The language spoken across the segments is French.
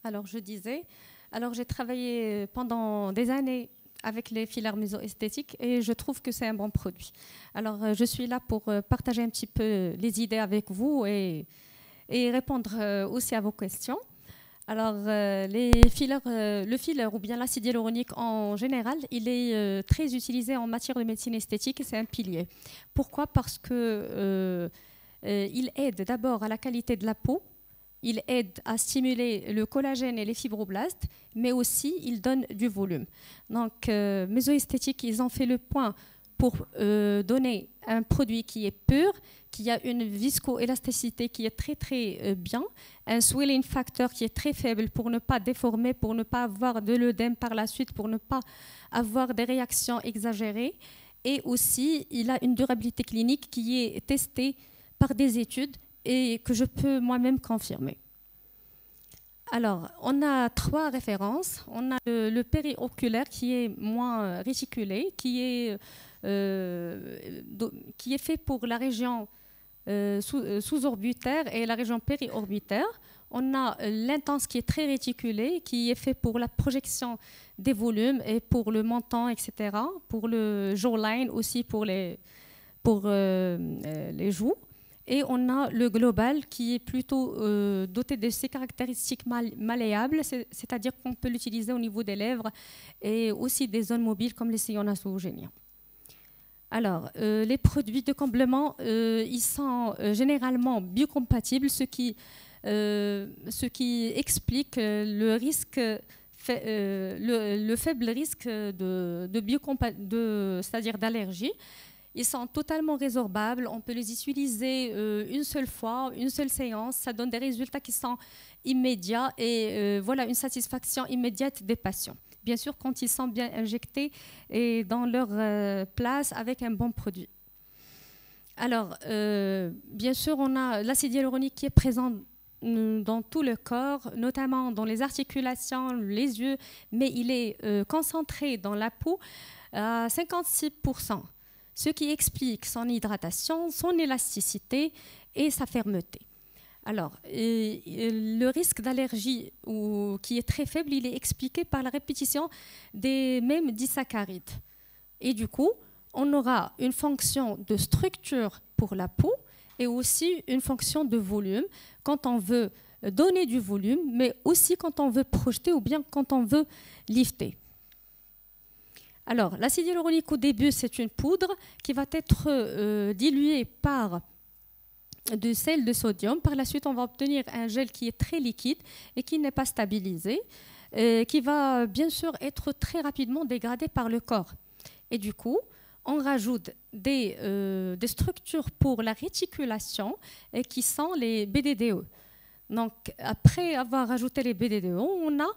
Alors, je disais, j'ai travaillé pendant des années avec les fillers mésoesthétiques et je trouve que c'est un bon produit. Alors, je suis là pour partager un petit peu les idées avec vous et répondre aussi à vos questions. Alors, le filler ou bien l'acide hyaluronique en général, il est très utilisé en matière de médecine esthétique et c'est un pilier. Pourquoi? Parce que il aide d'abord à la qualité de la peau, il aide à stimuler le collagène et les fibroblastes, mais aussi il donne du volume. Donc, Mésoesthétique, ils ont fait le point pour donner un produit qui est pur, qui a une viscoélasticité qui est très très bien, un swelling factor qui est très faible pour ne pas déformer, pour ne pas avoir de l'œdème par la suite, pour ne pas avoir des réactions exagérées. Et aussi, il a une durabilité clinique qui est testée par des études et que je peux moi-même confirmer. Alors, on a 3 références. On a le périoculaire qui est moins réticulé, qui est fait pour la région sous-orbitaire et la région périorbitaire. On a l'intense qui est très réticulé, qui est fait pour la projection des volumes et pour le menton, etc. Pour le jawline aussi, pour les joues. Et on a le global qui est plutôt doté de ces caractéristiques malléables, c'est-à-dire qu'on peut l'utiliser au niveau des lèvres et aussi des zones mobiles comme les sillons nasogéniens. Alors, les produits de comblement, ils sont généralement biocompatibles, ce qui explique le faible risque c'est-à-dire d'allergie. Ils sont totalement résorbables, on peut les utiliser une seule fois, une seule séance, ça donne des résultats qui sont immédiats et voilà une satisfaction immédiate des patients. Bien sûr, quand ils sont bien injectés et dans leur place avec un bon produit. Alors, bien sûr, on a l'acide hyaluronique qui est présent dans tout le corps, notamment dans les articulations, les yeux, mais il est concentré dans la peau à 56%. Ce qui explique son hydratation, son élasticité et sa fermeté. Alors, le risque d'allergie qui est très faible, il est expliqué par la répétition des mêmes disaccharides. Et du coup, on aura une fonction de structure pour la peau et aussi une fonction de volume quand on veut donner du volume, mais aussi quand on veut projeter ou bien quand on veut lifter. Alors, l'acide hyaluronique au début, c'est une poudre qui va être diluée par du sel de sodium. Par la suite, on va obtenir un gel qui est très liquide et qui n'est pas stabilisé, qui va bien sûr être très rapidement dégradé par le corps. Et du coup, on rajoute des structures pour la réticulation qui sont les BDDE. Donc, après avoir rajouté les BDDE, on a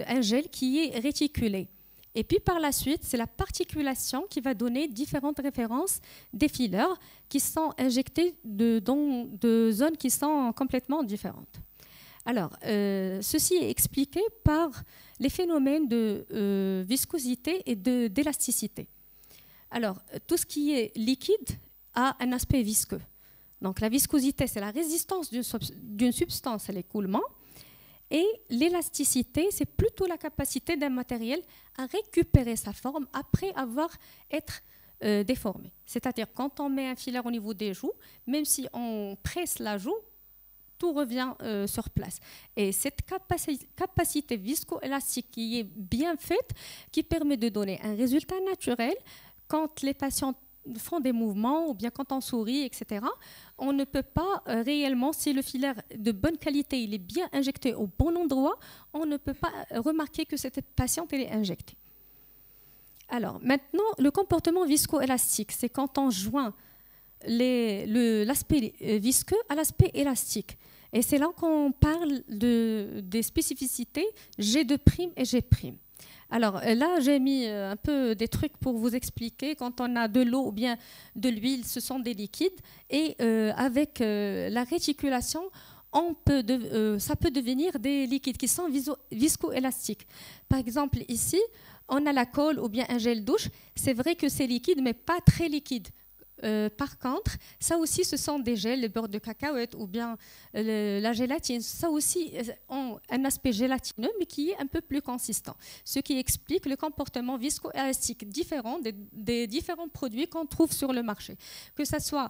un gel qui est réticulé. Et puis par la suite, c'est la particulation qui va donner différentes références des fillers qui sont injectés dans de zones qui sont complètement différentes. Alors, ceci est expliqué par les phénomènes de viscosité et d'élasticité. Alors, tout ce qui est liquide a un aspect visqueux. Donc la viscosité, c'est la résistance d'une substance à l'écoulement. Et l'élasticité, c'est plutôt la capacité d'un matériel à récupérer sa forme après avoir été déformé. C'est-à-dire quand on met un filler au niveau des joues, même si on presse la joue, tout revient sur place. Et cette capacité viscoélastique qui est bien faite, qui permet de donner un résultat naturel quand les patients font des mouvements ou bien quand on sourit, etc., on ne peut pas réellement, si le filler de bonne qualité, il est bien injecté au bon endroit, on ne peut pas remarquer que cette patiente elle est injectée. Alors maintenant, le comportement viscoélastique, c'est quand on joint l'aspect visqueux à l'aspect élastique. Et c'est là qu'on parle des spécificités G2' et G'. Alors là, j'ai mis un peu des trucs pour vous expliquer. Quand on a de l'eau ou bien de l'huile, ce sont des liquides. Et avec la réticulation, ça peut devenir des liquides qui sont viscoélastiques. Par exemple, ici, on a la colle ou bien un gel douche. C'est vrai que c'est liquide, mais pas très liquide. par contre, ça aussi, ce sont des gels, le beurre de cacahuète ou bien la gélatine. Ça aussi ont un aspect gélatineux, mais qui est un peu plus consistant. Ce qui explique le comportement viscoélastique différent des différents produits qu'on trouve sur le marché. Que ce soit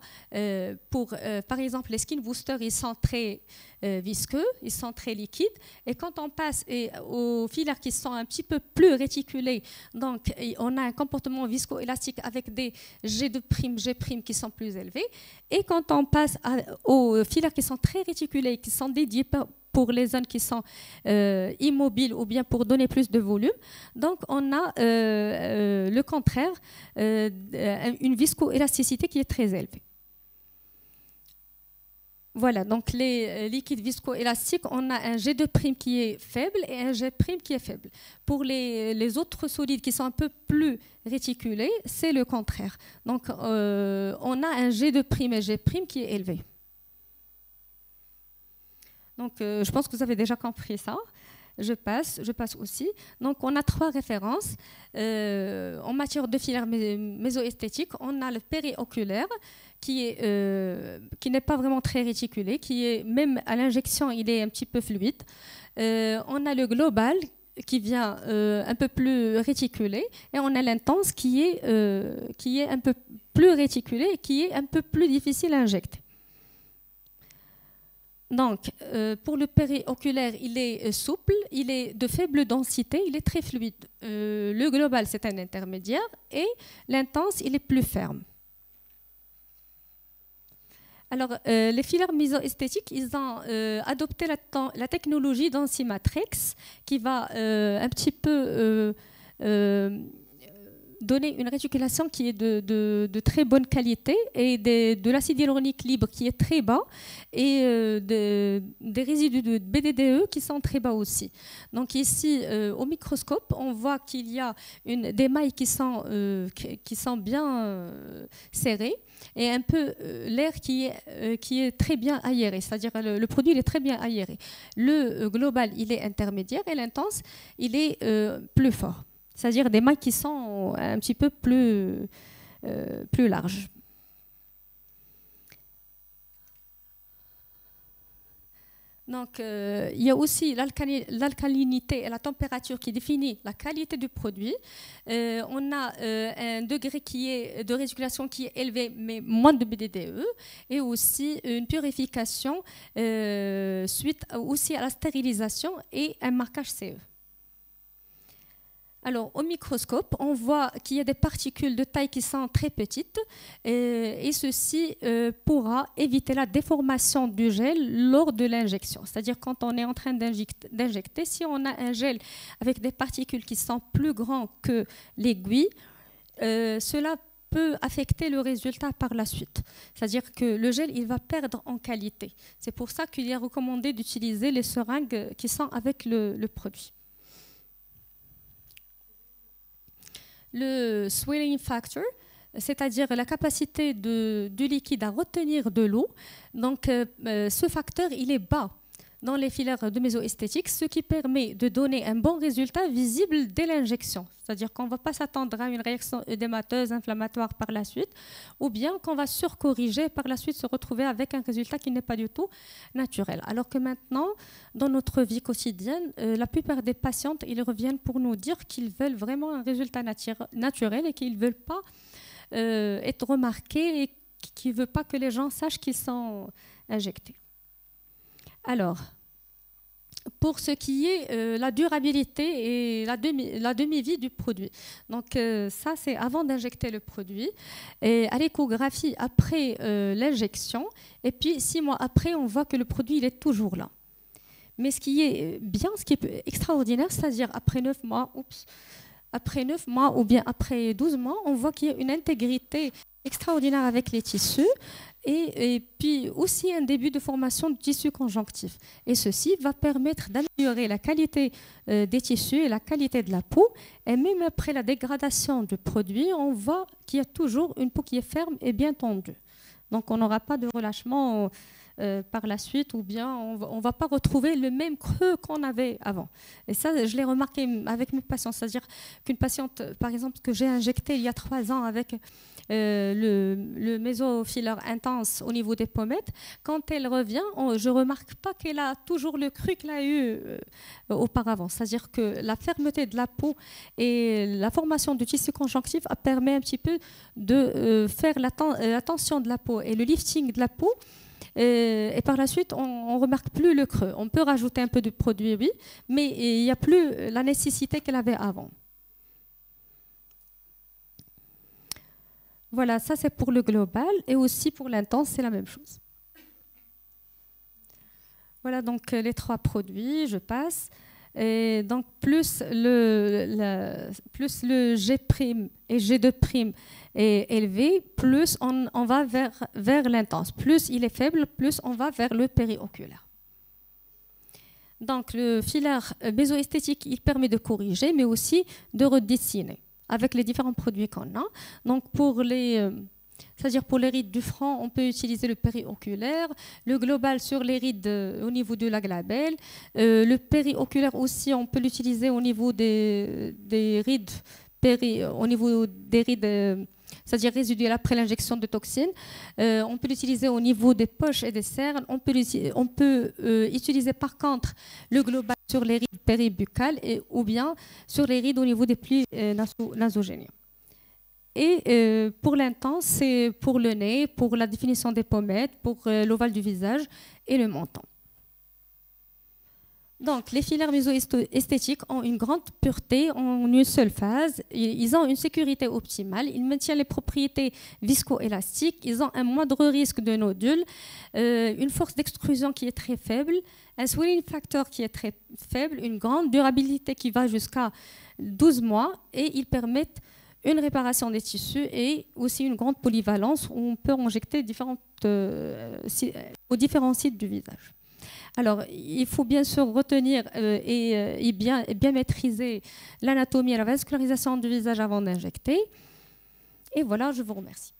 pour, par exemple, les skin boosters, ils sont très visqueux, ils sont très liquides. Et quand on passe aux filaires qui sont un petit peu plus réticulés, donc on a un comportement viscoélastique avec des G', G' qui sont plus élevés. Et quand on passe aux filaires qui sont très réticulés, qui sont dédiés pour les zones qui sont immobiles ou bien pour donner plus de volume, donc on a le contraire, une viscoélasticité qui est très élevée. Voilà, donc les liquides viscoélastiques, on a un G2' qui est faible et un G' qui est faible. Pour les autres solides qui sont un peu plus réticulés, c'est le contraire. Donc, on a un G2' et G' qui est élevé. Donc, je pense que vous avez déjà compris ça. Je passe aussi. Donc, on a 3 références. En matière de filaire mésoesthétique, on a le périoculaire, qui n'est pas vraiment très réticulé, qui est, même à l'injection, il est un petit peu fluide. On a le global, qui vient un peu plus réticulé, et on a l'intense qui est un peu plus réticulé et qui est un peu plus difficile à injecter. Donc, pour le périoculaire, il est souple, il est de faible densité, il est très fluide. Le global, c'est un intermédiaire, et l'intense, il est plus ferme. Alors, les filaires mésoesthétiques, ils ont adopté la technologie d'Enzymatrix qui va un petit peu donner une réticulation qui est de très bonne qualité et de l'acide hyaluronique libre qui est très bas et des résidus de BDDE qui sont très bas aussi. Donc ici, au microscope, on voit qu'il y a des mailles qui sont bien serrées et un peu l'air qui est très bien aéré, c'est-à-dire le produit il est très bien aéré. Le global, il est intermédiaire et l'intense, il est plus fort. C'est-à-dire des mailles qui sont un petit peu plus larges. Donc, il y a aussi l'alcalinité et la température qui définit la qualité du produit. On a un degré de réticulation qui est élevé, mais moins de BDDE, et aussi une purification suite aussi à la stérilisation et un marquage CE. Alors, au microscope, on voit qu'il y a des particules de taille qui sont très petites et ceci pourra éviter la déformation du gel lors de l'injection. C'est-à-dire quand on est en train d'injecter, si on a un gel avec des particules qui sont plus grandes que l'aiguille, cela peut affecter le résultat par la suite. C'est-à-dire que le gel, il va perdre en qualité. C'est pour ça qu'il est recommandé d'utiliser les seringues qui sont avec le produit. Le swelling factor, c'est-à-dire la capacité du liquide à retenir de l'eau. Donc, ce facteur, il est bas dans les filaires de mésoesthétique, ce qui permet de donner un bon résultat visible dès l'injection. C'est-à-dire qu'on ne va pas s'attendre à une réaction œdémateuse, inflammatoire par la suite, ou bien qu'on va surcorriger par la suite, se retrouver avec un résultat qui n'est pas du tout naturel. Alors que maintenant, dans notre vie quotidienne, la plupart des patientes, ils reviennent pour nous dire qu'ils veulent vraiment un résultat naturel et qu'ils ne veulent pas être remarqués et qu'ils ne veulent pas que les gens sachent qu'ils sont injectés. Alors, pour ce qui est la durabilité et la demi-vie du produit. Donc ça, c'est avant d'injecter le produit. Et à l'échographie, après l'injection, et puis 6 mois après, on voit que le produit il est toujours là. Mais ce qui est bien, ce qui est extraordinaire, c'est-à-dire après 9 mois, après 9 mois ou bien après 12 mois, on voit qu'il y a une intégrité extraordinaire avec les tissus. Et puis aussi un début de formation du tissu conjonctif. Et ceci va permettre d'améliorer la qualité des tissus et la qualité de la peau. Et même après la dégradation du produit, on voit qu'il y a toujours une peau qui est ferme et bien tendue. Donc on n'aura pas de relâchement par la suite, ou bien on ne va pas retrouver le même creux qu'on avait avant. Et ça, je l'ai remarqué avec mes patients. C'est-à-dire qu'une patiente, par exemple, que j'ai injectée il y a 3 ans avec le mésofiller intense au niveau des pommettes, quand elle revient, je ne remarque pas qu'elle a toujours le creux qu'elle a eu auparavant. C'est-à-dire que la fermeté de la peau et la formation du tissu conjonctif permet un petit peu de faire la tension de la peau et le lifting de la peau. Et par la suite, on ne remarque plus le creux. On peut rajouter un peu de produit, oui, mais il n'y a plus la nécessité qu'elle avait avant. Voilà, ça c'est pour le global, et aussi pour l'intense, c'est la même chose. Voilà donc les 3 produits, je passe. Et donc plus le G' et G2' est élevé, plus on va vers l'intense. Plus il est faible, plus on va vers le périoculaire. Donc le filaire mésoesthétique, il permet de corriger, mais aussi de redessiner avec les différents produits qu'on a. Donc c'est-à-dire pour les rides du front, on peut utiliser le périoculaire, le global sur les rides au niveau de la glabelle, le périoculaire aussi, on peut l'utiliser au niveau des rides, au niveau des rides, c'est-à-dire résiduelles après l'injection de toxines. On peut l'utiliser au niveau des poches et des cernes. On peut utiliser par contre le global sur les rides péribuccales ou bien sur les rides au niveau des plis nasogéniens. Et pour l'intense, c'est pour le nez, pour la définition des pommettes, pour l'ovale du visage et le menton. Donc, les filaires mésoesthétiques ont une grande pureté en une seule phase. Ils ont une sécurité optimale. Ils maintiennent les propriétés viscoélastiques. Ils ont un moindre risque de nodules, une force d'extrusion qui est très faible, un swelling factor qui est très faible, une grande durabilité qui va jusqu'à 12 mois, et ils permettent une réparation des tissus et aussi une grande polyvalence où on peut injecter aux différents sites du visage. Alors, il faut bien sûr retenir et bien maîtriser l'anatomie et la vascularisation du visage avant d'injecter. Et voilà, je vous remercie.